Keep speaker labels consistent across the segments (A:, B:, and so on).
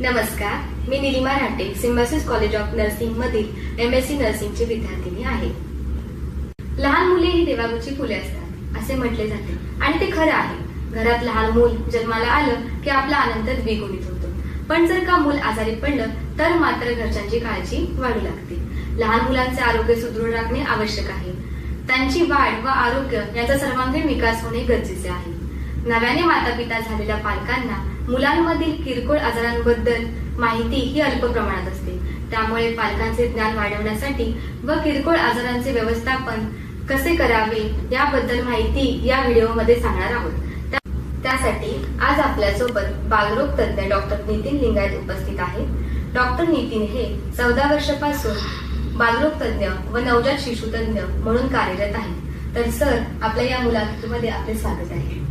A: नमस्कार, मी Nilima Rate, Symbiosis college of nursing मधील MSc नर्सिंगची विद्यार्थिनी आहे. लहान मुले ही देवाघरची फुले असतात असे म्हटले जाते आणि ते खरं आहे. घरात लहान मूल जन्माला आलं की आपला आनंद द्विगुणित होतो. पण जर का मूल आजारी पडलं तर मात्र घरच्यांची काळजी वाढू लागते. लहान मुलांचे आरोग्य सुदृढ राखणे आवश्यक आहे. त्यांची वाढ व आरोग्य याचा सर्वांगीण विकास होणे गरजेचे आहे. नव्याने माता पिता झालेल्या पालकांना मुलांमधील किरकोळ आजारांबद्दल माहिती ही अल्प प्रमाणात असते. त्यामुळे पालकांचे ज्ञान वाढवण्यासाठी व किरकोळ आजारांचे व्यवस्थापन कसे करावे याबद्दल माहिती या व्हिडिओमध्ये सांगणार आहोत. त्यासाठी आज आपल्यासोबत बालरोग तज्ञ डॉक्टर नितीन लिंगायत उपस्थित आहेत. डॉक्टर नितीन हे 14 वर्षापासून बालरोग तज्ञ व नवजात शिशु तज्ञ म्हणून कार्यरत आहेत. तर सर, आपल्या या मुलाखतीमध्ये आपले स्वागत आहे.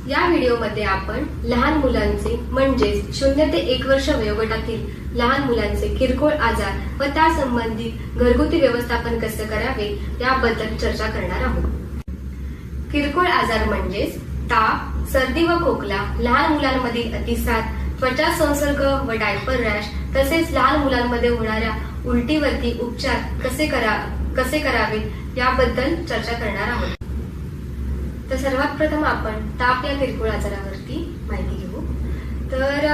A: या व्हिडिओमध्ये आपण लहान मुलांचे म्हणजेच 0 ते 1 वर्ष वयोगटातील लहान मुलांचे किरकोळ आजार व त्या संबंधित घरगुती व्यवस्थापन कसे करावे याबद्दल चर्चा करणार आहोत. किरकोळ आजार म्हणजेच ताप, सर्दी व खोकला, लहान मुलांमधील अतिसार, त्वचा संसर्ग व डायपर रॅश, तसेच लहान मुलांमध्ये होणाऱ्या उलटीवरती उपचार कसे करावे याबद्दल चर्चा करणार आहोत. तर सर्वात प्रथम आपण ताप या किरकोळ आजारावरती माहिती घेऊ. तर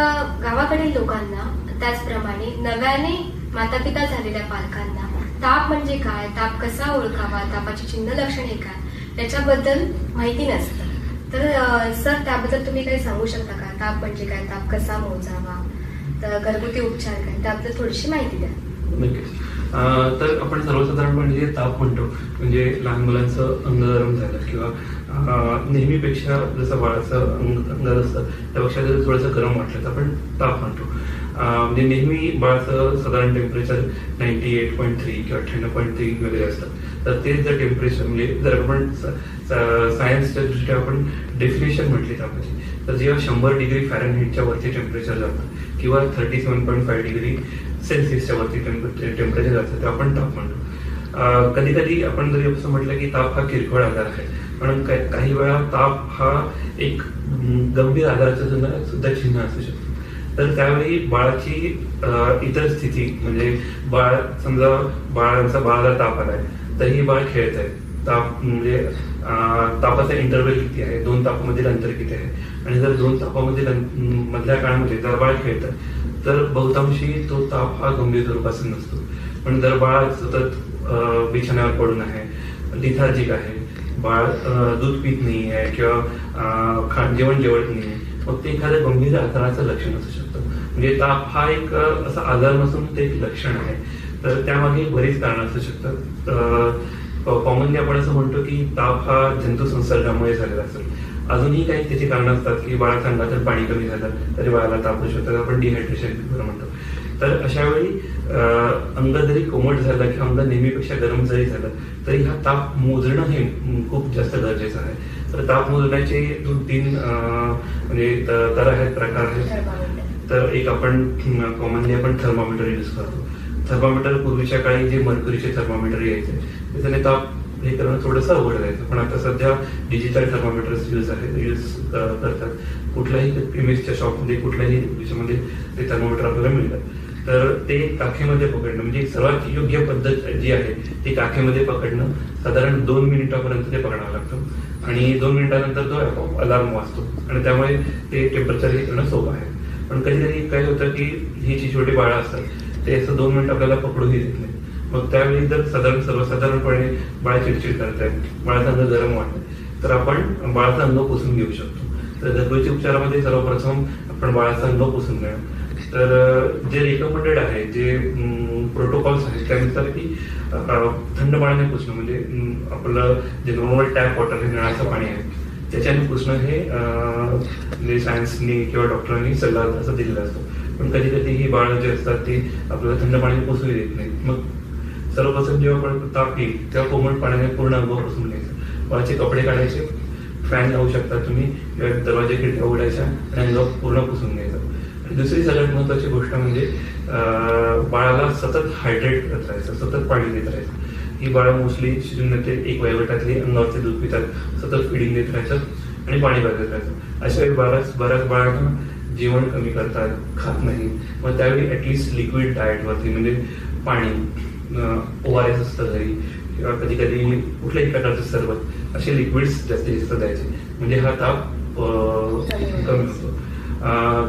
A: गावाकडील लोकांना त्याचप्रमाणे नव्याने मातापिता झालेल्या पालकांना ताप म्हणजे काय, ताप कसा ओळखावा, तापाची चिन्ह लक्षणे काय याच्याबद्दल माहिती नसतं. तर सर, त्याबद्दल तुम्ही काही सांगू शकता का? ताप म्हणजे काय, ताप कसा मोजावा, तर घरगुती उपचार काय, त्याबद्दल थोडीशी माहिती द्या.
B: नक्कीच. तर आपण सर्वसाधारणपणे जे ताप म्हणतो म्हणजे लहान मुलांचं अंग गरम झालं किंवा नेहमीपेक्षा जसं बाळाचं अंग असतं त्यापेक्षा जर थोडंसं गरम वाटलं तर आपण ताप म्हणतो. म्हणजे नेहमी बाळाचं साधारण टेम्परेचर 98.3 किंवा 98.3 वगैरे असतं. तर ते जर टेम्परेचर म्हणजे जर आपण सायन्सच्या दृष्ट्या आपण डेफिनेशन म्हटली तापाची, तर जेव्हा 100 डिग्री फॅरनहीटच्या वरती टेम्परेचर जातं किंवा 37.5 डिग्री सेल्सिअसच्या वरती टेम्परेचर जातं तेव्हा आपण ताप म्हणतो. कधी कधी आपण जरी असं म्हटलं की ताप हा किरकोळ आजार आहे, पण काही वेळा ताप हा एक गंभीर आजाराचं सुद्धा चिन्ह असू शकतो. तर त्यावेळी बाळाची इतर स्थिती म्हणजे समजा बाळाला ताप आलाय तरीही बाळ खेळत आहे. ताप म्हणजे तापाचा इंटरव्हल किती आहे, 2 तापामधील अंतर किती आहे, आणि जर 2 तापामधील मधल्या काळामध्ये जर बाळ खेळतं तर बहुतांशी तो ताप हा गंभीर स्वरूपाचा नसतो. पण जर बाळ सतत बिछाण्यावर पडून आहे, लिथार्जिक आहे, बाळ दूध पित नाही आहे किंवा जेवण जेवत नाही, मग ते एखाद्या गंभीर आजाराचं लक्षण असू शकतं. म्हणजे ताप हा एक असा आजार नसून ते एक लक्षण आहे. तर त्यामागे बरीच कारणं असू शकतात. कॉमनली आपण असं म्हणतो की ताप हा जंतू संसर्गामुळे झालेला असेल. अजूनही काही त्याची कारणं असतात की बाळाच्या अंगातून पाणी कमी झालं तरी बाळाला ताप होऊ शकतो, आपण डिहायड्रेशन म्हणतो. तर अशा वेळी अंग जरी कोमट झालं किंवा अंग नेहमीपेक्षा गरम जरी झालं तरी हा ताप मोजणं हे खूप जास्त गरजेचं आहे. तर ताप मोजण्याचे 2-3 म्हणजे प्रकार आहेत. तर एक आपण कॉमनली आपण थर्मामीटर यूज करतो. थर्मामीटर पूर्वीच्या काळी जे मर्क्युरीचे थर्मामीटर यायचे त्याच्याने ताप हे करणं थोडंसं अवघड जायचं, पण आता सध्या डिजिटल थर्मामीटर्स यूज करतात. कुठल्याही इमेजच्या शॉपमध्ये कुठल्याही याच्यामध्ये ते थर्मामीटर आपल्याला मिळतात. तर ते काखेमध्ये पकडणं म्हणजे सर्वात योग्य पद्धत जी आहे ती काखेमध्ये पकडणं. साधारण 2 मिनिटापर्यंत ते पकडावं लागतं आणि 2 मिनिटानंतर तो अलार्म वाजतो आणि त्यामुळे ते टेम्परेचर हे करणं सोपं आहे. पण कधी कधी काय होतं की ही जी छोटी बाळं असतात ते असं 2 मिनिट आपल्याला पकडूही देत नाही. मग त्यावेळी जर सर्वसाधारणपणे बाळ चिडचिड करतायत, बाळाचं अंग गरम वाटतंय, तर आपण बाळाचं अंग पुसून घेऊ शकतो. तर घरगुती उपचारामध्ये सर्वप्रथम आपण बाळाचं अंग पुसून घेणं. तर जे रिकमेंडेड आहे, जे प्रोटोकॉल्स आहेत त्यानुसार की थंड पाण्याने पुसणं म्हणजे आपलं जे नॉर्मल टॅप वॉटर हे नळाचं पाणी आहे त्याच्याने पुसणं हे म्हणजे सायन्सनी किंवा डॉक्टरांनी सल्ला असं दिलेला असतो. पण कधी कधी ही बाळं जे असतात ती आपल्याला थंड पाण्याने पुसून देत नाही. मग सर्वप्रथम जेव्हा आपण ताप येईल तेव्हा कोमट पाण्याने पूर्ण अंग पुसून घ्यायचं. बाळाचे कपडे काढायचे, फॅन लावू शकता तुम्ही किंवा दरवाजे खिडक्या उघडायच्या आणि अंग पूर्ण पुसून घ्यायचं. आणि दुसरी सगळ्यात महत्वाची गोष्ट म्हणजे बाळाला सतत हायड्रेट करत राहायचं, सतत पाणी देत राहायचं. ही बाळं मोस्टली 0 ते 1 वयोगटातली अंगावरती दूध पितात, सतत फिडिंग देत राहायचं आणि पाणी पाजत राहायचं. अशा वेळी बऱ्याच बाळांना जेवण कमी करतात, खात नाही, मग त्यावेळी ऍटलिस्ट लिक्विड डाएटवरती म्हणजे पाणी, ORS असतं घरी किंवा कधी कधी कुठल्याही प्रकारचं सरबत, असे लिक्विड्स जास्तीत जास्त द्यायचे, म्हणजे हा ताप कमी होतो.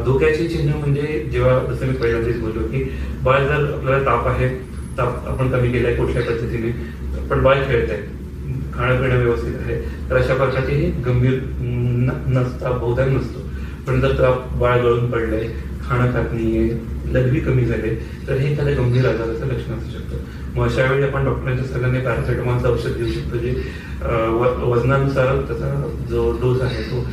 B: धोक्याचे चिन्ह म्हणजे जेव्हा जसं मी पहिल्यांदाच बोललो की बाळ जर आपल्याला ताप आहे, ताप आपण कमी केलाय कुठल्या पद्धतीने, पण बाळ खेळत आहे, खाणं पिणं व्यवस्थित आहे, तर अशा प्रकारचे हे गंभीर ताप बहुधा नसतो. पण जर ताप बाळ गळून पडलंय, खाणं खात नाहीये, लघवी कमी झाले, तर हे एखाद्या गंभीर आजाराचं लक्षण असू शकतं. मग अशा वेळी आपण डॉक्टरांच्या सल्ल्याने पॅरासिटामॉलचं औषध देऊ शकतो, जे वजनानुसार त्याचा जो डोस आहे तो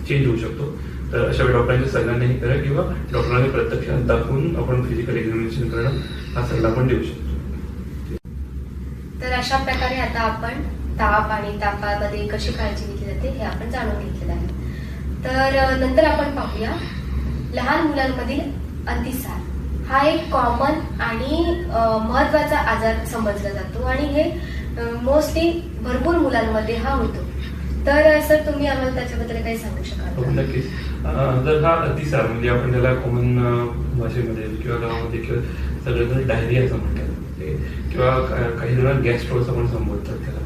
B: चेंज होऊ शकतो. तर अशा वेळी डॉक्टरांच्या सल्ल्याने करा किंवा डॉक्टरांनी प्रत्यक्षात दाखवून आपण फिजिकल एक्झामिनेशन करणं हा सल्ला पण देऊ शकतो.
A: तर अशा प्रकारे आता आपण ताप आणि तापामध्ये कशी काळजी घेतली जाते हे आपण जाणून घेतलेलं आहे. तर नंतर आपण पाहूया लहान मुलांमधील अतिसार. हा एक कॉमन आणि महत्वाचा आजार समजला जातो आणि हे मोस्टली भरपूर मुलांमध्ये हा होतो. तर सर तुम्ही आम्हाला त्याच्याबद्दल काही सांगू शकाल?
B: नक्कीच. जर हा अतिसार म्हणजे आपण त्याला कॉमन भाषेमध्ये किंवा गावामध्ये किंवा सगळेजण डायरिया असं म्हणतात किंवा काही जण गॅस्ट्रो असं पण संबोधतात त्याला.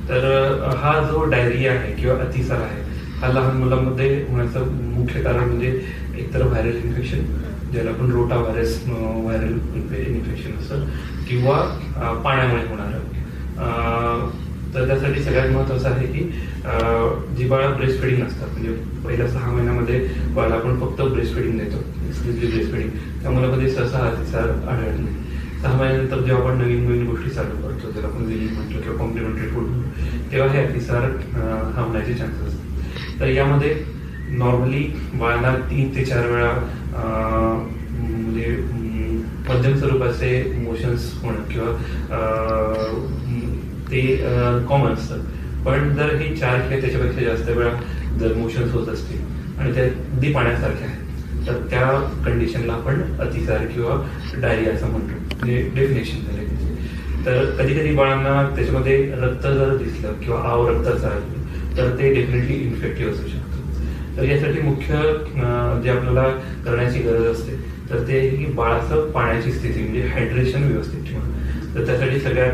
B: तर हा जो डायरिया आहे किंवा अतिसार आहे हा लहान मुलांमध्ये होण्याचं मुख्य कारण म्हणजे एकतर व्हायरल इन्फेक्शन, ज्याला आपण रोटा व्हायरल इन्फेक्शन असतं, किंवा पाण्यामुळे होणारं. तर त्यासाठी सगळ्यात महत्वाचं आहे की जी बाळा ब्रेस्ट फिडिंग असतात, म्हणजे पहिल्या 6 महिन्यामध्ये बाळाला आपण फक्त ब्रेस्ट फिडिंग देतो, एक्सक्लुझिव्ह ब्रेस्ट फिडिंग, त्या मुलामध्ये सहसा अतिसार आढळत नाही. 6 महिन्यानंतर जेव्हा आपण नवीन गोष्टी चालू करतो, ज्याला आपण लिव्हिंग म्हणतो किंवा कॉम्प्लिमेंटरी फूड म्हणतो, तेव्हा हे अतिसार हा होण्याचे चान्सेस असतात. तर यामध्ये नॉर्मली बाळाला 3 ते 4 वेळा म्हणजे मध्यम स्वरूपाचे मोशन्स होणं किंवा ते कॉमन असतं. पण जर हे 4 किंवा त्याच्यापेक्षा जास्त वेळा जर मोशन्स होत असतील आणि त्या अगदी पाण्यासारखे आहेत, तर त्या कंडिशनला आपण अतिसार किंवा डायरिया असं म्हणतो, म्हणजे डेफिनेशन झाले त्याचे. तर कधी कधी बाळांना त्याच्यामध्ये रक्त जर दिसलं किंवा आव रक्ताचं आलं तर ते डेफिनेटली इन्फेक्टिव्ह असू शकतं. तर यासाठी मुख्य जे आपल्याला करण्याची गरज असते तर ते की बाळाचं पाण्याची स्थिती म्हणजे हायड्रेशन व्यवस्थित ठेवणं. तर त्यासाठी सगळ्यात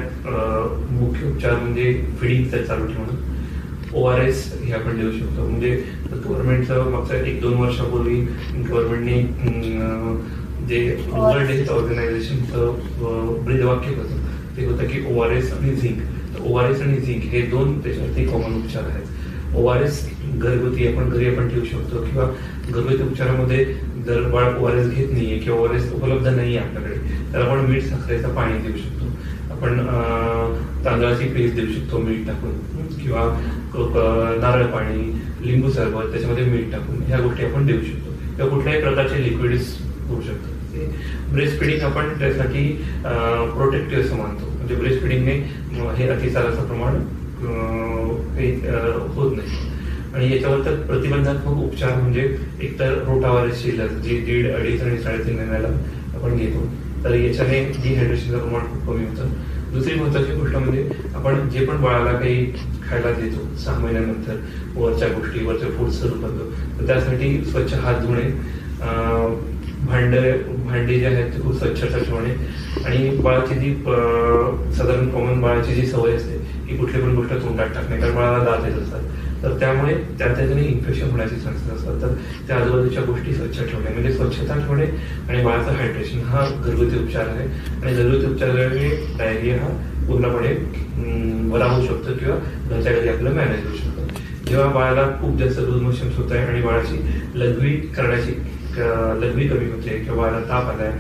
B: मुख्य उपचार म्हणजे फिडिंग चालू ठेवणं. ORS हे आपण देऊ शकतो. म्हणजे गव्हर्नमेंटचं मागच्या 1-2 वर्षापूर्वी गव्हर्नमेंटने जे वर्ल्ड हेल्थ ऑर्गनायझेशनचं ब्रीदवाक्य होतं ते होतं की ORS आणि झिंक. ORS आणि झिंक हे 2 त्याच्यावरती कॉमन उपचार आहेत. ORS घरगुती आपण घरी आपण ठेवू शकतो किंवा घरगुती उपचारामध्ये जर बाळ ORS घेत नाहीये किंवा ORS उपलब्ध नाहीये आपल्याकडे, तर आपण मीठ साखरेचं पाणी देऊ शकतो. आपण तांदळाची पेस्ट देऊ शकतो मीठ टाकून, किंवा नारळ पाणी, लिंबू सरबत त्याच्यामध्ये मीठ टाकून ह्या गोष्टी आपण देऊ शकतो. किंवा कुठल्याही प्रकारचे लिक्विड्स होऊ शकतात. ब्रेस्ट फिडिंग आपण त्यासाठी प्रोटेक्टिव्ह असं मानतो. म्हणजे ब्रेस्ट फिडिंगने हे अतिसाराचं प्रमाण होत नाही. आणि याच्यावर तर प्रतिबंधात्मक उपचार म्हणजे एकतर रोटाव्हायरसची लस जी 1.5, 2.5 आणि 3.5 महिन्याला आपण घेतो, तर याच्याने डिहायड्रेशनचं प्रमाण खूप कमी होतं. दुसरी महत्वाची गोष्ट म्हणजे आपण जे पण बाळाला काही खायला देतो 6 महिन्यानंतर वरच्या गोष्टी वरचे फूड सुरू करतो, तर त्यासाठी स्वच्छ हात धुणे, भांडे जे आहेत ते खूप स्वच्छता ठेवणे, आणि बाळाची जी साधारण कॉमन बाळाची जी सवय असते की कुठली पण गोष्ट तोंडात टाकणे, कारण बाळाला दात येत असतात, तर त्यामुळे त्याच्याने इन्फेक्शन होण्याचे चान्सेस असतात. तर त्या आजूबाजूच्या गोष्टी स्वच्छ ठेवणे म्हणजे स्वच्छता ठेवणे आणि बाळाचं हायड्रेशन हा घरगुती उपचार आहे. आणि घरगुती उपचारामुळे डायरिया हा पूर्णपणे बरा होऊ शकतो किंवा घरच्या घरी आपल्याला मॅनेज होऊ शकतो. जेव्हा बाळाला खूप जास्त लूज मोशन्स होत आहे आणि बाळाची लघवी कमी होते किंवा बाळाला ताप आलाय,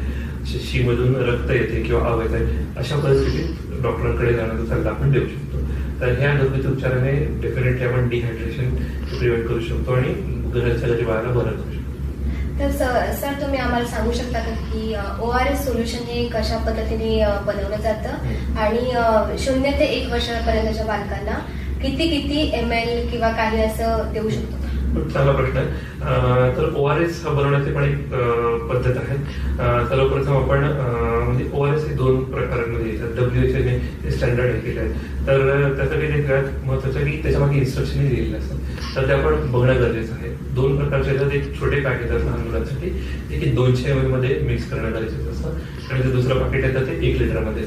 B: शिमधून रक्त येते किंवा आव येत आहे, अशा परिस्थितीत डॉक्टरांकडे जाण्याचा सल्ला आपण देऊ शकतो. तर ह्या घरगुती उपचाराने डेफिनेटली आपण डिहायड्रेशन प्रिव्हेंट करू शकतो आणि घराच्या घरी बाळाला बरं करू शकतो.
A: तर सर तुम्ही आम्हाला सांगू शकता का की ORS सोल्युशन हे कशा पद्धतीने बनवलं जातं आणि 0 ते 1 वर्षापर्यंतच्या बालकांना किती ml किंवा काही असं देऊ शकतो?
B: चांगला प्रश्न आहे. तर ORS हा बनवण्याची पण एक पद्धत आहे. सर्वप्रथम आपण म्हणजे ORS हे 2 प्रकारांमध्ये येतात. WHO ने ते स्टँडर्ड हे केले आहे. तर त्यासाठी ते सगळ्यात महत्वाचं की त्याच्यामागे इन्स्ट्रक्शन दिलेले असतात, तर ते आपण बघणं गरजेचं आहे. 2 प्रकारचे येतात. एक छोटे पॅकेट असतात लहान मुलांसाठी, ते की 200 ml मध्ये मिक्स करणं गरजेचं असतं, आणि जे दुसरं पॅकेट येतं ते 1 लिटरमध्ये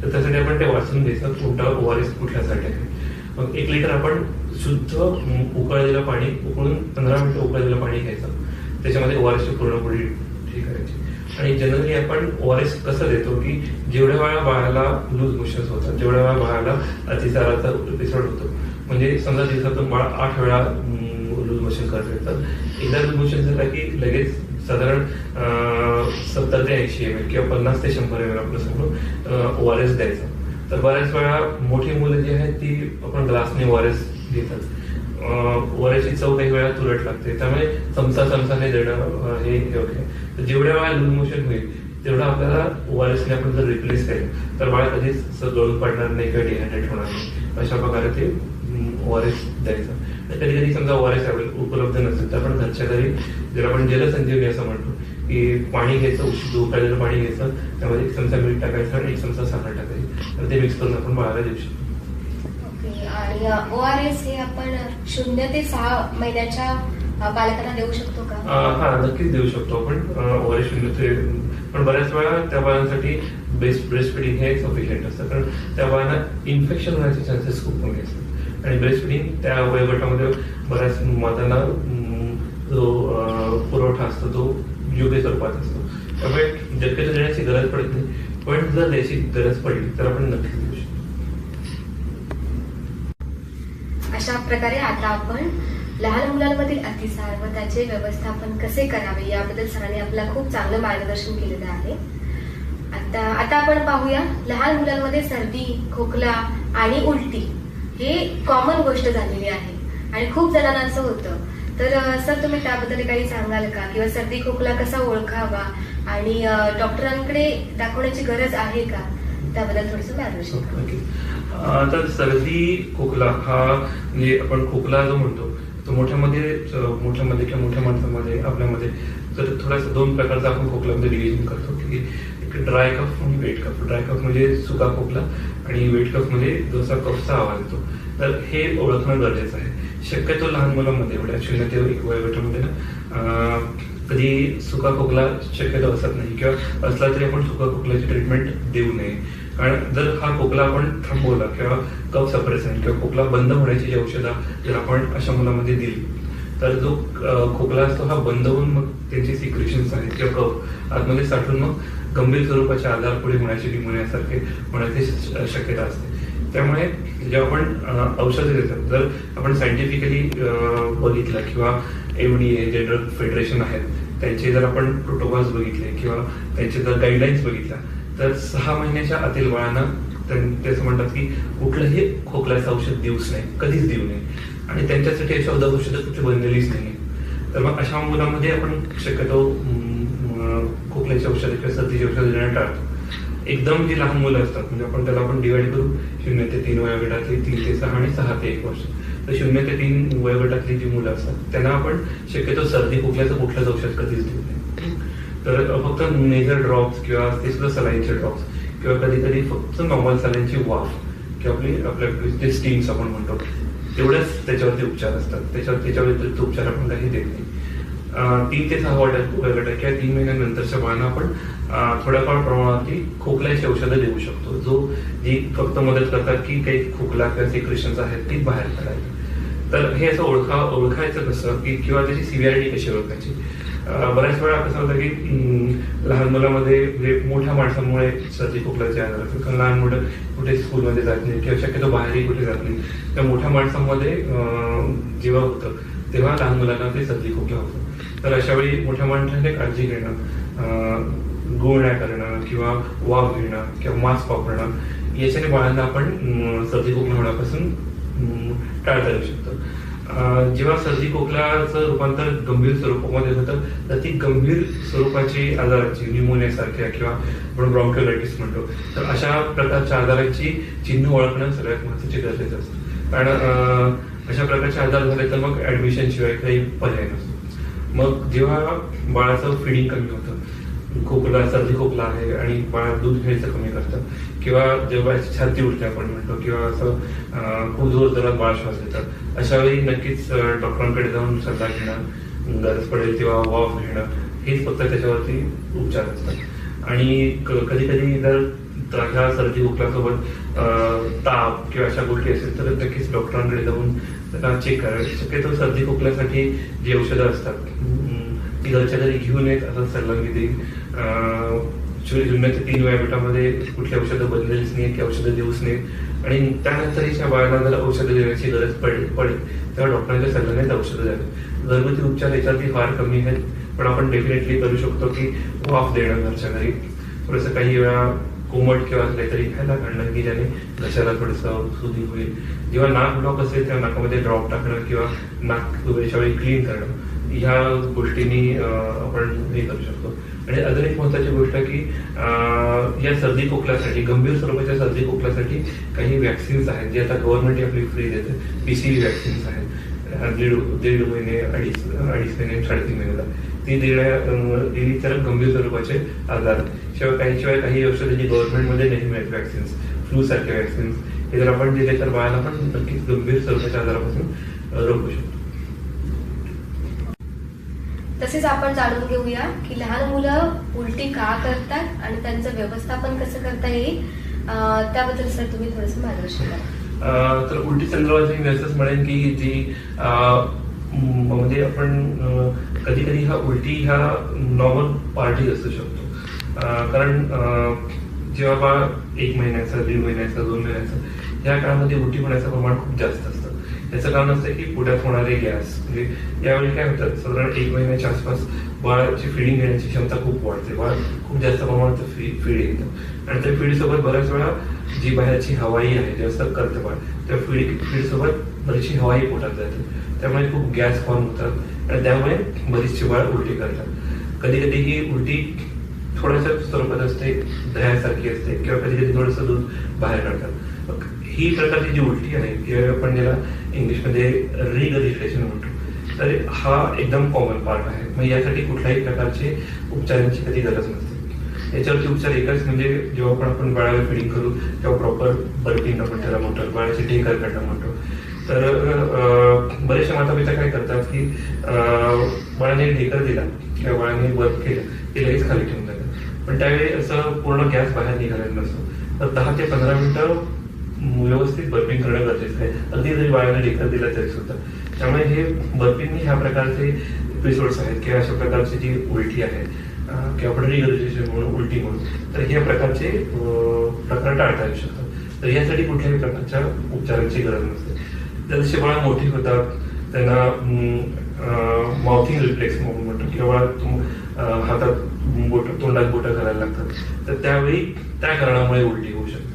B: तर त्यासाठी आपण ते वाचून घ्यायचं कोणता ORS कुठल्यासाठी आहे. मग 1 लिटर आपण शुद्ध उकळलेलं पाणी, उकळून 15 मिनिटं उकळलेलं पाणी घ्यायचं, त्याच्यामध्ये ORS ची पूर्ण पुडी हे करायची. आणि जनरली आपण ORS कसं देतो की जेवढ्या वेळा बाळाला लूज मोशन्स होतात, जेवढ्या वेळा बाळाला अतिसाराचा एपिसोड होतो, म्हणजे समजा दिवसातून बाळ 8 वेळा लूज मोशन करत येतात, एकदा लूज मोशन झाला की लगेच साधारण 70 ते 80 ml किंवा 50 ते 100 ml आपलं समोर ORS द्यायचं. तर बऱ्याच वेळा मोठी मुलं जी आहेत ती आपण ग्लासने ORS घेतात. ORS ची चव काही वेळा तुरट लागते, त्यामुळे चमचाने देणं हे योग्य आहे. तर जेवढ्या वेळा लूज मोशन होईल तेवढा आपल्याला ORS ने आपण जर रिप्लेस केलं तर बाळ कधीच गळून पडणार नाही किंवा डिहायड्रेट होणार नाही. अशा प्रकारे ते ORS द्यायचं. कधी कधी समजा ORS उपलब्ध नसेल तर आपण घरच्या घरी ज्याला आपण जलसंजीवनी असं म्हणतो की पाणी घ्यायचं, उष्ण उकळलेलं पाणी घ्यायचं, त्यामध्ये 1 चमचा मीठ टाकायचं आणि 1 चमचा साखर टाकायचं, तर ते मिक्स करून आपण बाळाला देऊ शकतो.
A: आणि ORS हे आपण 0 ते 6 महिन्याच्या बालकांना देऊ शकतो का?
B: हा, नक्कीच देऊ शकतो आपण ORS 0 ते, पण बऱ्याच वेळा त्या बाळांसाठी ब्रेस्ट फिडिंग हे सफिशियंट असतं, कारण त्या बाळांना इन्फेक्शन होण्याचे चान्सेस खूप कमी असतात. आणि ब्रेस्ट फिडिंग त्या वयोगटामध्ये बऱ्याच मातांना जो पुरवठा असतो तो योग्य स्वरूपात असतो, त्यामुळे शक्यतो देण्याची गरज पडत नाही. पण जर द्यायची गरज पडली तर आपण नक्कीच देऊ शकतो.
A: अशा प्रकारे आता आपण लहान मुलांमधील अतिसार व त्याचे व्यवस्थापन कसे करावे याबद्दल सरांनी आपल्याला खूप चांगलं मार्गदर्शन केलेलं आहे. आता आपण पाहूया लहान मुलांमध्ये सर्दी, खोकला आणि उलटी हे कॉमन गोष्ट झालेली आहे आणि खूप जणांना असं होतं. तर सर तुम्ही त्याबद्दल काही सांगाल का, किंवा सर्दी खोकला कसा ओळखावा आणि डॉक्टरांकडे दाखवण्याची गरज आहे का, त्याबद्दल थोडंसं मार्गदर्शन करा.
B: तर सर्दी खोकला हा म्हणजे आपण खोकला जो म्हणतो तो मोठ्यामध्ये किंवा मोठ्या माणसामध्ये आपल्यामध्ये तर थोडासा 2 प्रकारचा आपण खोकल्यामध्ये डिव्हिजन करतो की एक ड्राय कफ आणि वेट कफ. ड्राय कफ म्हणजे सुका खोकला आणि वेट कफ म्हणजे जसा कफचा आवाज येतो. तर हे ओळखणं गरजेचं आहे. शक्यतो लहान मुलांमध्ये एवढ्या 0 ते 1 वयोगटामध्ये ना कधी सुका खोकला शक्यतो असत नाही, किंवा असला तरी आपण सुका खोकल्याची ट्रीटमेंट देऊ नये. कारण जर हा खोकला आपण थांबवला किंवा कफ सप्रेसंट किंवा खोकला बंद होण्याची जी औषधं जर आपण अशा मुलांमध्ये दिली तर जो खोकला असतो हा बंद होऊन मग त्यांची सिक्रेशन्स आहेत किंवा कफ आतमध्ये साठून मग गंभीर स्वरूपाचे आजार पुढे होण्याची निमोनियासारखे होण्याची शक्यता असते. त्यामुळे जेव्हा आपण औषधं देतात, जर आपण सायंटिफिकली बघितलं किंवा FDA जे ड्रग फेडरेशन आहेत त्यांचे जर आपण प्रोटोकॉल्स बघितले किंवा त्यांचे जर गाईडलाईन्स बघितल्या तर 6 महिन्याच्या आतील बाळांना ते असं म्हणतात की कुठलंही खोकल्याचं औषध देऊच नाही, कधीच देऊ नये, आणि त्यांच्यासाठी अशा औषधं कुठे बनलेलीच नाही. तर मग अशा मुलांमध्ये आपण शक्यतो खोकल्याची औषधं किंवा सर्दीची औषधं देणं टाळतो. एकदम जी लहान मुलं असतात म्हणजे आपण त्याला आपण डिवाइड करू 0 ते 3 वयोगटातली, 3 ते 6 आणि 6 ते 1 वर्ष. तर 0 ते 3 वयोगटातली जी मुलं असतात त्यांना आपण शक्यतो सर्दी खोकल्याचं कुठलंच औषध कधीच देऊ नये. तर फक्त नेझल ड्रॉप्स किंवा ते सुद्धा सलाईनचे ड्रॉप्स किंवा कधी कधी फक्त नॉर्मल सलाईनची वाफ किंवा आपल्या स्टीम्स आपण म्हणतो तेवढेच त्याच्यावरती उपचार असतात. त्याच्या व्यतिरिक्त उपचार आपण काही देत नाही. 3 ते 6 वयोगटात किंवा 3 महिन्यानंतरच्या बाळांना आपण थोड्याफार प्रमाणावरती खोकल्याची औषधं देऊ शकतो, जी फक्त मदत करतात की काही खोकला किंवा सिक्रेशन्स आहेत ती बाहेर काढायला. तर हे असं ओळखायचं कसं की किंवा त्याची सिव्हिअरिटी कशी ओळखायची. बऱ्याच वेळा कसं होतं की लहान मुलांमध्ये म्हणजे मोठ्या माणसांमुळे सर्दी खोकल्याचे आजार असतात, कारण लहान मुलं कुठे स्कूलमध्ये जात नाही किंवा शक्यतो बाहेरही कुठे जात नाही. त्या मोठ्या माणसांमध्ये जेव्हा होतं तेव्हा लहान मुलांना ते सर्दी खोकला होतं. तर अशा वेळी मोठ्या माणसाने काळजी घेणं, गुळण्या करणं किंवा वाफ घेणं किंवा मास्क वापरणं याच्याने बाळांना आपण सर्दी खोकला होण्यापासून टाळता येऊ शकतं. जेव्हा सर्दी खोकल्याचं रूपांतर गंभीर स्वरूपामध्ये होतं तर ती गंभीर स्वरूपाची आजाराची न्यूमोनियासारख्या किंवा आपण ब्रॉन्किओलायटिस म्हणतो, तर अशा प्रकारच्या आजाराची चिन्ह ओळखणं सगळ्यात महत्त्वाची गरजेचं असतं. कारण अशा प्रकारचे आजार झाले तर मग ऍडमिशन शिवाय काही पर्याय नसतो. मग जेव्हा बाळाचं फिडिंग कमी होतं, खोकला सर्दी खोकला आहे आणि बाळा दूध घ्यायचं कमी करतं, किंवा जेव्हा छाती उलटी आपण म्हणतो, किंवा असं खूप जोर जोरात बाळ श्वास घेतात, अशा वेळी नक्कीच डॉक्टरांकडे जाऊन सल्ला घेणं, गरज पडेल तेव्हा वाफ घेणं, हेच फक्त त्याच्यावरती उपचार असतात. आणि कधी कधी जर ह्या सर्दी खोकल्यासोबत ताप किंवा अशा गोष्टी असेल तर नक्कीच डॉक्टरांकडे जाऊन त्याला चेक करायला. शक्यतो सर्दी खोकल्यासाठी जी औषधं असतात ती घरच्या घरी घेऊन येत असा सल्ला मी देईल. शून्याच्या 3 वयोगटामध्ये कुठली औषधं बदलेलीच नाही, की औषधं देऊच नाही. आणि त्यानंतरच्या बाळाला जर औषधं देण्याची गरज पडेल तेव्हा डॉक्टरांच्या सल्ल्याने औषधं द्यावी. घरगुती उपचार याच्यावरती फार कमी आहेत, पण आपण डेफिनेटली करू शकतो की वाफ देणं घरच्या घरी, थोडंसं काही वेळा कोमट किंवा काहीतरी खायला काढणं की ज्याने घशाला थोडंसं सुधी होईल. जेव्हा नाक ब्लॉक असेल तेव्हा नाकामध्ये ड्रॉप टाकणं किंवा नाक वेळच्या वेळी क्लीन करणं, ह्या गोष्टींनी आपण हे करू शकतो. आणि अजून एक महत्वाची गोष्ट की या सर्दी खोकल्यासाठी, गंभीर स्वरूपाच्या सर्दी खोकल्यासाठी काही वॅक्सिन्स आहेत जे आता गव्हर्नमेंट आपली फ्री देते. PCV वॅक्सिन्स आहेत, दीड महिने, अडीच महिने, 3.5 महिन्याला ती दिली तर गंभीर स्वरूपाचे आजार. शिवाय काही औषधं जी गव्हर्नमेंटमध्ये नाही मिळत, वॅक्सिन्स, फ्लू सारखे वॅक्सिन्स, हे जर आपण दिले तर बाळाला पण नक्कीच गंभीर स्वरूपाच्या आजारापासून रोखू शकतो.
A: तसेच आपण जाणून घेऊया की लहान मुलं उलटी का करतात आणि त्यांचं व्यवस्थापन कसं करता येईल, त्याबद्दल सर तुम्ही थोडंसं मार्गदर्शन करा.
B: तर उलटी संदर्भात मी असंच म्हणेन की जी म्हणजे आपण कधी कधी उलटी हा नॉर्मल पार्टी असू शकतो. कारण जेव्हा बाळ 1 महिन्याचा, 1.5 महिन्याचा, 2 महिन्याचा या काळामध्ये उलटी होण्याचं प्रमाण खूप जास्त असतं. याचं कारण असतं की पोटात होणारे गॅस, म्हणजे यावेळी काय होतं, साधारण 1 महिन्याच्या आसपास बाळाची फिडिंग घेण्याची क्षमता खूप वाढते. बाळ खूप जास्त प्रमाणात फीड येतं आणि त्या फीडसोबत बऱ्याच वेळा जी बाहेरची हवाई आहे, जास्त करतं बाळ, त्या फीडसोबत बरीचशी हवाई पोटात जाते. त्यामुळे खूप गॅस फॉर्म होतात आणि त्यामुळे बरीचशी बाळ उलटी करतात. कधी कधी ही उलटी थोड्याशा स्वरूपात असते, दह्यासारखी असते, किंवा कधी कधी थोडंसं दूध बाहेर काढतात. ही प्रकारची जी उलटी आहे किंवा आपण ज्याला इंग्लिशमध्ये रिगर्जिटेशन म्हणतो, तर हा एकदम कॉमन पार्ट आहे. मग यासाठी कुठल्याही प्रकारचे उपचारांची कधी गरज नसते. याच्यावरती उपचार एकच, म्हणजे जेव्हा आपण बाळाला फिडिंग करू तेव्हा प्रॉपर बर्पिंग आपण त्याला म्हणतो, बाळाची ढेकर काढणं म्हणतो. तर बरेचसे माता पिता काय करतात की बाळाने ढेकर दिला किंवा बाळाने बर्प केलं ते लगेच खाली ठेवून जातात. पण त्यावेळी असं पूर्ण गॅस बाहेर निघालेला नसतो. तर 10 ते 15 मिनिटं व्यवस्थित बर्पिंग करणं गरजेचं आहे, अगदी जरी बाळाला ढेकर दिला तरी सुद्धा. त्यामुळे हे बर्पिंग ह्या प्रकारचे एपिसोड्स आहेत किंवा अशा प्रकारची जी उलटी आहे किंवा आपण रिगर्जिटेशन म्हणून, उलटी म्हणून, तर ह्या प्रकारचे प्रकार टाळता येऊ शकतात. तर यासाठी कुठल्याही प्रकारच्या उपचारांची गरज नसते. जसे बाळ मोठी होतात त्यांना माउथिंग रिफ्लेक्स म्हणतो, किंवा हातात तोंडात बोटं करायला लागतात, तर त्यावेळी त्या कारणामुळे उलटी होऊ शकते.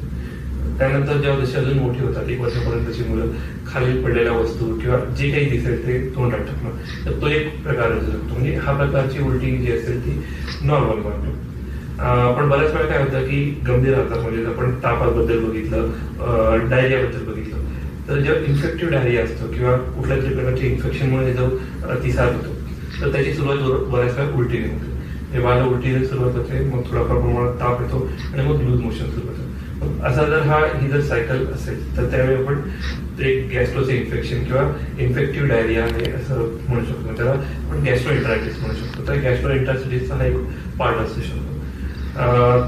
B: त्यानंतर जेव्हा जशी अजून मोठी होतात, 1 वर्षापर्यंतची मुलं, खाली पडलेल्या वस्तू किंवा जे काही दिसेल ते तोंडात टाकणं, तर तो एक प्रकार असू शकतो. म्हणजे हा प्रकारची उलटी जी असेल ती नॉर्मल वाटते. पण बऱ्याच वेळा काय होतं की गंभीर आजार, म्हणजे आपण तापाबद्दल बघितलं, डायरियाबद्दल बघितलं, तर जेव्हा इन्फेक्टिव्ह डायरिया असतो किंवा कुठल्याच प्रकारच्या इन्फेक्शनमुळे जो अतिसार होतो, तर त्याची सुरुवात बऱ्याच वेळा उलटीने होते. बाळाला उलटीने सुरुवात होते, मग थोडाफार प्रमाणात ताप येतो आणि मग लूज मोशन सुरू होतं. असा ही जर सायकल असेल तर त्यावेळी आपण ते गॅस्ट्रोचे इन्फेक्शन किंवा इन्फेक्टिव्ह डायरिया आहे असं म्हणू शकतो. त्याला आपण गॅस्ट्रोएंटरायटिस म्हणू शकतो. तर गॅस्ट्रोएंटरायटिसचा हा एक पार्ट असू शकतो.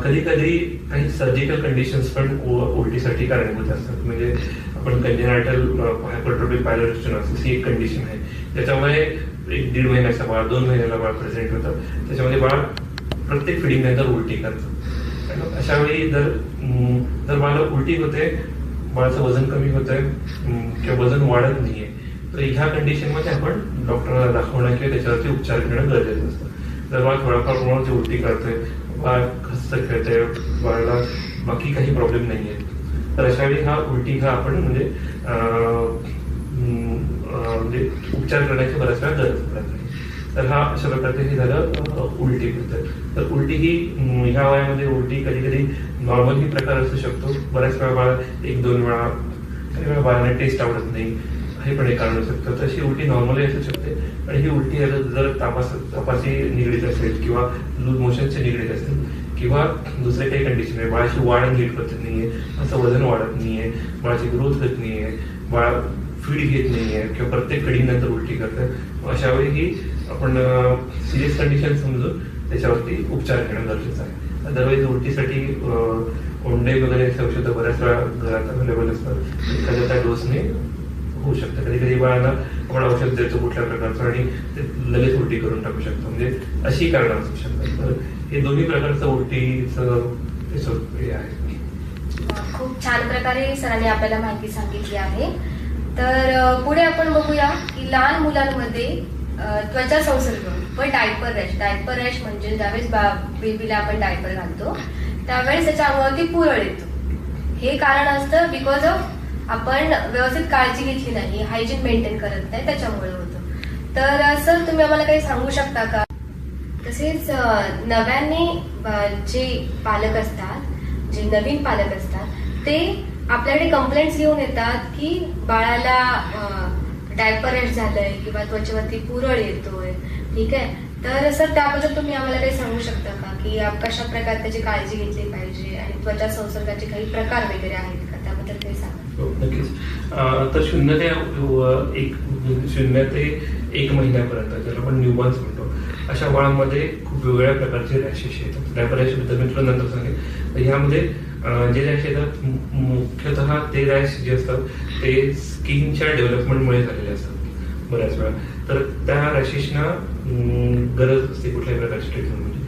B: कधी कधी काही सर्जिकल कंडिशन्स पण उलटीसाठी कारणीभूत असतात. म्हणजे आपण कंजेनायटल हायपरट्रोफिक पायलोरी स्टेनोसिस ही एक कंडिशन आहे, त्याच्यामुळे 1-1.5 महिन्याचा बाळ, 2 महिन्याला बाळ प्रेझेंट होतं. त्याच्यामध्ये बाळ प्रत्येक फिडिंग नंतर उलटी करतं. अशा वेळी जर बाळाला उलटी होते, बाळाचं वजन कमी होतंय किंवा वजन वाढत नाहीये, तर ह्या कंडिशनमध्ये आपण डॉक्टरला दाखवणं किंवा त्याच्यावरती उपचार घेणं गरजेचं असतं. जर बाळ थोडाफार प्रमाणात उलटी करतोय, बाळ खस्त खेळतंय, बाळाला बाकी काही प्रॉब्लेम नाहीये, तर अशा वेळी उलटी आपण म्हणजे उपचार करण्याची बऱ्याच वेळा गरज पडत नाही. तर अशा प्रकारचे हे झालं उलटीबद्दल. तर उलटी ही ह्या वयामध्ये उलटी कधी कधी नॉर्मल ही प्रकार असू शकतो. बऱ्याच वेळा बाळ 1-2 वेळा, काही वेळा बाळाला टेस्ट आवडत नाही, हे पण एक कारण असू शकतं. तर अशी उलटी नॉर्मली असू शकते आणि ही उलटी जर तापाशी निगडीत असेल किंवा लूज मोशनशी निगडीत असेल किंवा दुसरे काही कंडिशन आहे, बाळाची वाढ नीट होत नाहीये, असं वजन वाढत नाहीये, बाळाची ग्रोथ होत नाहीये, बाळ फीड घेत नाहीये किंवा प्रत्येक कडीनंतर उलटी करतात, अशा वेळी ही आपण सिरियस कंडिशन समजून त्याच्यावरती उपचार घेणं गरजेचं आहे. अदरवाईज उलटीसाठी ओंडे वगैरे असे औषधं बऱ्याच वेळा घरात अवेलेबल असतात, एखाद्या त्या डोसने होऊ शकतं. कधी कधी बाळांना आपण औषध देतो कुठल्या प्रकारचं आणि ते लगेच उलटी करून टाकू शकतो, म्हणजे अशी कारणं असू शकतात. तर हे दोन्ही प्रकारचं उलटीचं हे आहे.
A: खूप छान प्रकारे सरांनी आपल्याला माहिती सांगितली आहे. तर पुढे आपण बघूया की लहान मुलांमध्ये त्वचा संसर्ग व डायपर रॅश म्हणजे ज्यावेळेस बेबीला आपण डायपर घालतो त्यावेळेस त्याच्या अंगावरती पुरळ येतो. हे कारण असतं बिकॉज ऑफ आपण व्यवस्थित काळजी घेतली नाही, हायजीन मेंटेन करत नाही, त्याच्यामुळे होतं. तर सर तुम्ही आम्हाला काही सांगू शकता का? तसेच नव्याने जे पालक असतात, जे नवीन पालक असतात ते आपल्याकडे कंप्लेंट्स घेऊन येतात की बाळाला डायपर रॅश झालंय किंवा त्वचेवरती पुरळ येतोय. ठीक आहे, तर सर त्याबद्दल तुम्ही आम्हाला काही सांगू शकता का की कशा प्रकारे त्याची काळजी घेतली पाहिजे आणि त्वचा संसर्गाचे काही प्रकार वगैरे आहेत का, त्याबद्दल काही सांगा.
B: नक्कीच. तर 0 ते 1 महिन्यापर्यंत ज्याला आपण न्यूबॉर्न्स म्हणतो, अशा बाळांमध्ये खूप वेगवेगळ्या प्रकारचे रॅशेस येतात. डायपर रॅश बद्दल मी तुला नंतर सांगेन. तर ह्यामध्ये जे रॅश येतात मुख्यतः ते रॅश जे असतात ते स्किनच्या डेव्हलपमेंटमुळे झालेले असतात बऱ्याच वेळा. तर त्या रॅशेसना गरज असते कुठल्याही प्रकारची ट्रीटमेंटची.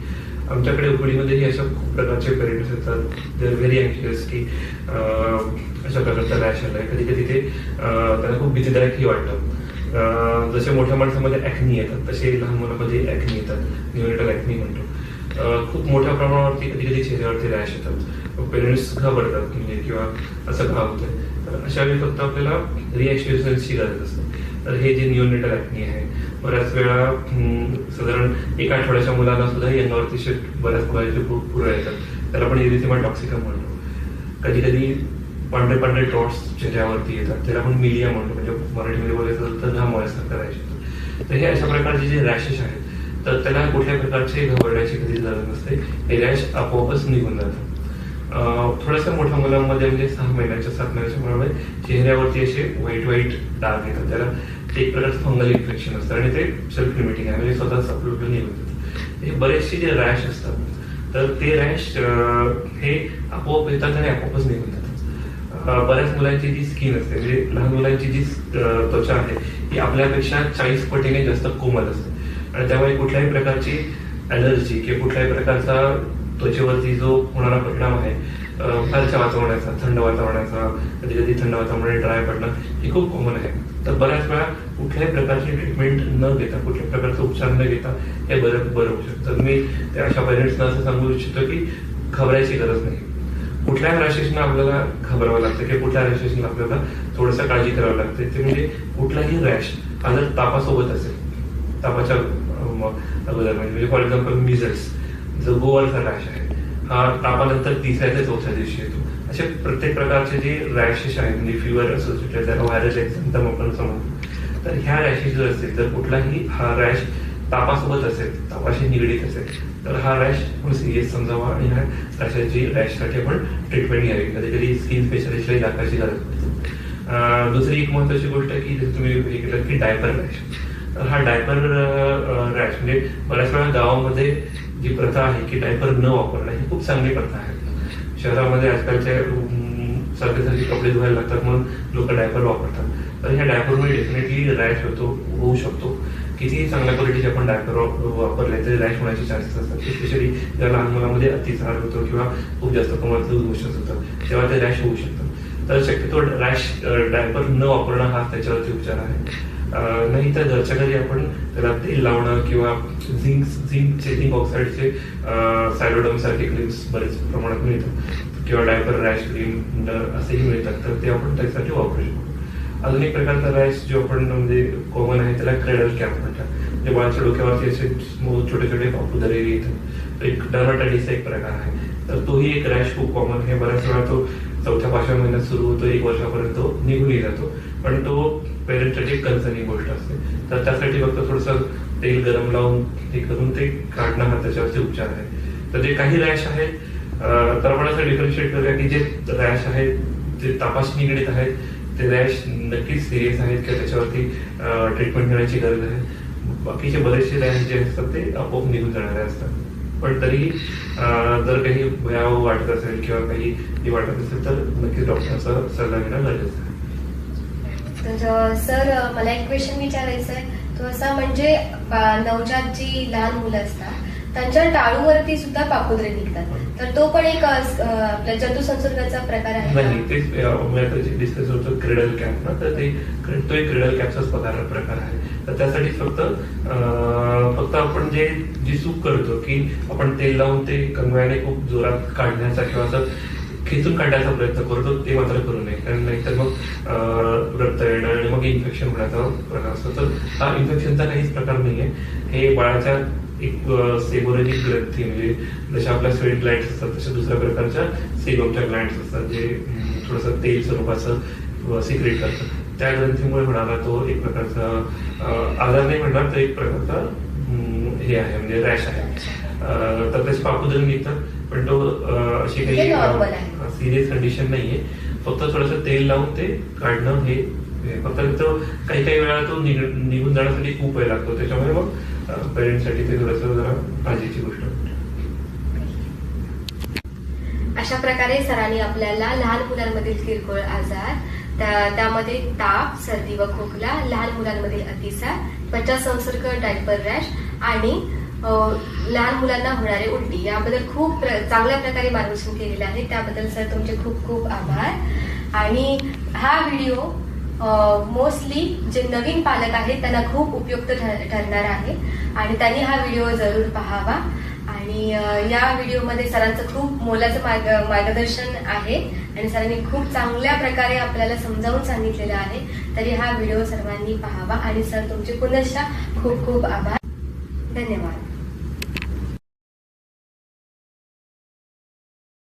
B: आमच्याकडे उपडीमध्येही अशा खूप प्रकारचे पेरेंट्स येतात, दे आर व्हेरी अँक्शियस की अशा प्रकारचा रॅश आलाय. कधी कधी ते त्यांना खूप भीतीदायकही वाटतं. जसे मोठ्या माणसामध्ये ॲक्नी येतात तसे लहान मुलांमध्ये ॲक्नी येतात, न्यूनेटल ॲक्नी म्हणतो. खूप मोठ्या प्रमाणावरती कधी कधी चेहऱ्यावरती रॅश येतात, पेरेंट्स घाबरतात म्हणजे किंवा असं का होतंय. तर अशा वेळी फक्त आपल्याला रिॲश्युरन्सची गरज असते. तर हे जे न्यूनेटल ॲक्नी आहे बऱ्याच वेळा साधारण 1 आठवड्याच्या मुलाला सुद्धा अंगावरती बऱ्याच प्रकारचे पुरळ येतात, त्याला आपण एरिथेमा टॉक्सिकम म्हणतो. कधी कधी पांढरे पांढरे डॉट्स चेहऱ्यावरती येतात, त्याला आपण मिलिया म्हणतो, म्हणजे मराठीमध्ये बोलायचं तर घाम व्हायसारखं रॅश येतो. तर हे अशा प्रकारचे जे रॅशेस आहेत तर त्याला कुठल्या प्रकारचे घाबरण्याची कधी गरज नसते, हे रॅश आपोआपच निघून जातात. थोड्याशा मोठ्या मुलांमध्ये म्हणजे 6 महिन्याच्या 7 महिन्याच्या मुलांमध्ये चेहऱ्यावरती असे व्हाईट डाग येतात, त्याला ते एक प्रकारचं फंगल इन्फेक्शन असतं आणि ते सेल्फ लिमिटिंग आहे, म्हणजे स्वतःच आपलं निघून जातं. हे बरेचसे जे रॅश असतात तर ते रॅश हे आपोआप येतात आणि आपोआपच निघून जातात. बऱ्याच मुलांची जी स्किन असते, म्हणजे लहान मुलांची जी त्वचा आहे ही आपल्यापेक्षा 40 पटीने जास्त कोमल असते आणि त्यामुळे कुठल्याही प्रकारची ॲलर्जी किंवा कुठल्याही प्रकारचा त्वचेवरती जो होणारा परिणाम आहे फारच्या वातावरणाचा, थंड वातावरणाचा, कधी कधी थंड वातावरणाने ड्राय पडणं हे खूप कॉमन आहे. तर बऱ्याच वेळा कुठल्याही प्रकारची ट्रीटमेंट न घेता, कुठल्याही प्रकारचा उपचार न घेता हे बरं होऊ शकतं. मी अशा पेरेंट्सना असं सांगू इच्छितो की घाबरायची गरज नाही. कुठल्या रॅशेसना आपल्याला घाबरावं लागतं किंवा कुठल्या रॅशेसना आपल्याला थोडंसं काळजी करावी लागते ते म्हणजे कुठलाही रॅश हा जर तापासोबत असेल, तापाच्या अगोदर म्हणजे फॉर एक्झाम्पल मिझल्स, जो गोवरचा रॅश आहे हा तापानंतर 3ऱ्या ते 4थ्या दिवशी येतो. असे प्रत्येक प्रकारचे जे रॅशेस आहेत म्हणजे फिवर असोसिएटेड त्याला व्हायरल एक्झाम आपण समजतो. तर ह्या रॅशेस जर असतील तर कुठलाही हा रॅश तापासोबत असेल, तापाशी निगडीत असेल तर हा रॅश आपण सिरियस समजावा आणि ह्या रॅशसाठी आपण ट्रीटमेंट घ्यावी. कधी कधी स्किन स्पेशलिस्टलाही दाखवायची गरज पडते. दुसरी एक महत्वाची गोष्ट आहे की जसं तुम्ही हे केलं की डायपर रॅश. तर हा डायपर रॅश म्हणजे बऱ्याच वेळा गावामध्ये जी प्रथा आहे की डायपर न वापरणं ही खूप चांगली प्रथा आहे. शहरामध्ये आजकालच्या सारखे कपडे धुवायला लागतात म्हणून लोक डायपर वापरतात. तर ह्या डायपरमुळे डेफिनेटली रॅश होऊ शकतो. कितीही चांगल्या क्वालिटीचे आपण डायपर वापरले तरी रॅश होण्याचे चान्सेस असतात. स्पेशली ज्या लहान मुलांमध्ये अतिसार होतो किंवा खूप जास्त प्रमाणात लूज मोशन्स होतात तेव्हा ते रॅश होऊ शकतं. तर शक्यतो रॅश डायपर न वापरणं हा त्याच्यावरती उपचार आहे. नाही तर घरच्या घरी आपण त्याला तेल लावणं किंवा झिंक ऑक्साईडचे सायलोडम सारखे क्रीम्स बरेच प्रमाणात मिळतात किंवा डायपर रॅश क्रीम असेही मिळतात, तर ते आपण त्यासाठी वापरू शकतो. अजून एक प्रकारचा रॅश जो आपण म्हणजे कॉमन आहे त्याला क्रेडल कॅप म्हणतात. म्हणजे बाळाच्या डोक्यावरती असे छोटे छोटे पापुदरे येतात, तर एक डर्माटायटिसचा एक प्रकार आहे. तर तोही एक रॅश खूप कॉमन आहे. बऱ्याच वेळा तो 4थ्या-5व्या महिन्यात सुरू होतो, 1 वर्षापर्यंत तो निघूनही जातो, पण तो पेरेंट्ससाठी कन्सर्निंग गोष्ट असते. तर त्यासाठी फक्त थोडंसं तेल गरम लावून हे करून ते काढणं हा त्याच्यावरचे उपचार आहे. तर जे काही रॅश आहे तर आपण असं डिफरन्शिएट करूया की जे रॅश आहेत जे तापाशी निगडीत आहेत ते रॅश नक्कीच सिरियस आहेत किंवा त्याच्यावरती ट्रीटमेंट घेण्याची गरज आहे. बाकीचे बरेचसे रॅश जे असतात ते आपोआप निघून जाणारे असतात. पण तरी जर काही भयावह वाटत असेल किंवा काही वाटत असेल तर नक्कीच डॉक्टरचा सल्ला घेणं गरजेचं आहे.
A: तर सर मला एक क्वेश्चन विचारायचं आहे तो असा म्हणजे नवजात जी लहान मुलं असतात त्यांच्या टाळूवरती सुद्धा पापुद्रे निघतात, तर तो पण एक आपल्या जंतुसंसर्गाचा प्रकार आहे
B: नाही. तेच डिस्कस होतं क्रिडल कॅप ना, तर तो एक क्रिडल कॅपचाच प्रकार आहे. तर त्यासाठी फक्त आपण जी चूक करतो की आपण तेल लावून ते कंगव्याने खूप जोरात काढण्याचा किंवा असं खेचून काढण्याचा प्रयत्न करतो ते मात्र करू नये, कारण नाहीतर मग रक्त येणं आणि मग इन्फेक्शन होण्याचा प्रकार असतो. तर हा इन्फेक्शनचा काहीच प्रकार नाहीये. हे बाळाच्या एक सेबोरेजिक ग्रंथी म्हणजे जशा आपल्या स्वेट ग्लँड्स असतात तशा दुसऱ्या प्रकारच्या सेबमच्या ग्लँड्स असतात जे थोडंसं तेल स्वरूपाचं सिक्रेट करतात. त्या ग्रंथीमुळे होणारा तो एक प्रकारचा आजार नाही म्हणणार तर एक प्रकारचा हे आहे म्हणजे रॅश आहे. तर त्याचे पापुद्रे निघतात पण तो अशी काही सिरियस कंडिशन नाहीये. फक्त थोडंसं तेल लावून ते काढणं हे फक्त काही वेळा तो निघून जाण्यासाठी खूप वेळ लागतो. त्याच्यामुळे मग पेरेंट्ससाठी ते थोडंसं जरा काळजीची गोष्ट आहे.
A: अशा प्रकारे सरांनी आपल्याला लहान मुलांमधील किरकोळ आजार त्यामध्ये ताप, सर्दी व खोकला, लहान मुलांमधील अतिसार, त्वचा संसर्ग, डायपर रॅश आणि लहान मुलांना होणारे उलटी याबद्दल खूप चांगल्या प्रकारे मार्गदर्शन केलेले आहे. त्याबद्दल सर तुमचे खूप खूप आभार. आणि हा व्हिडिओ मोस्टली जे नवीन पालक आहेत त्यांना खूप उपयुक्त ठरणार आहे आणि त्यांनी हा व्हिडिओ जरूर पाहावा. आणि या व्हिडिओमध्ये सरांचं खूप मोलाचं मार्गदर्शन आहे आणि सरांनी खूप चांगल्या प्रकारे आपल्याला समजावून सांगितलेलं आहे. तरी हा व्हिडिओ सर्वांनी पाहावा आणि सर तुमचे पुनश्च खूप खूप आभार. धन्यवाद.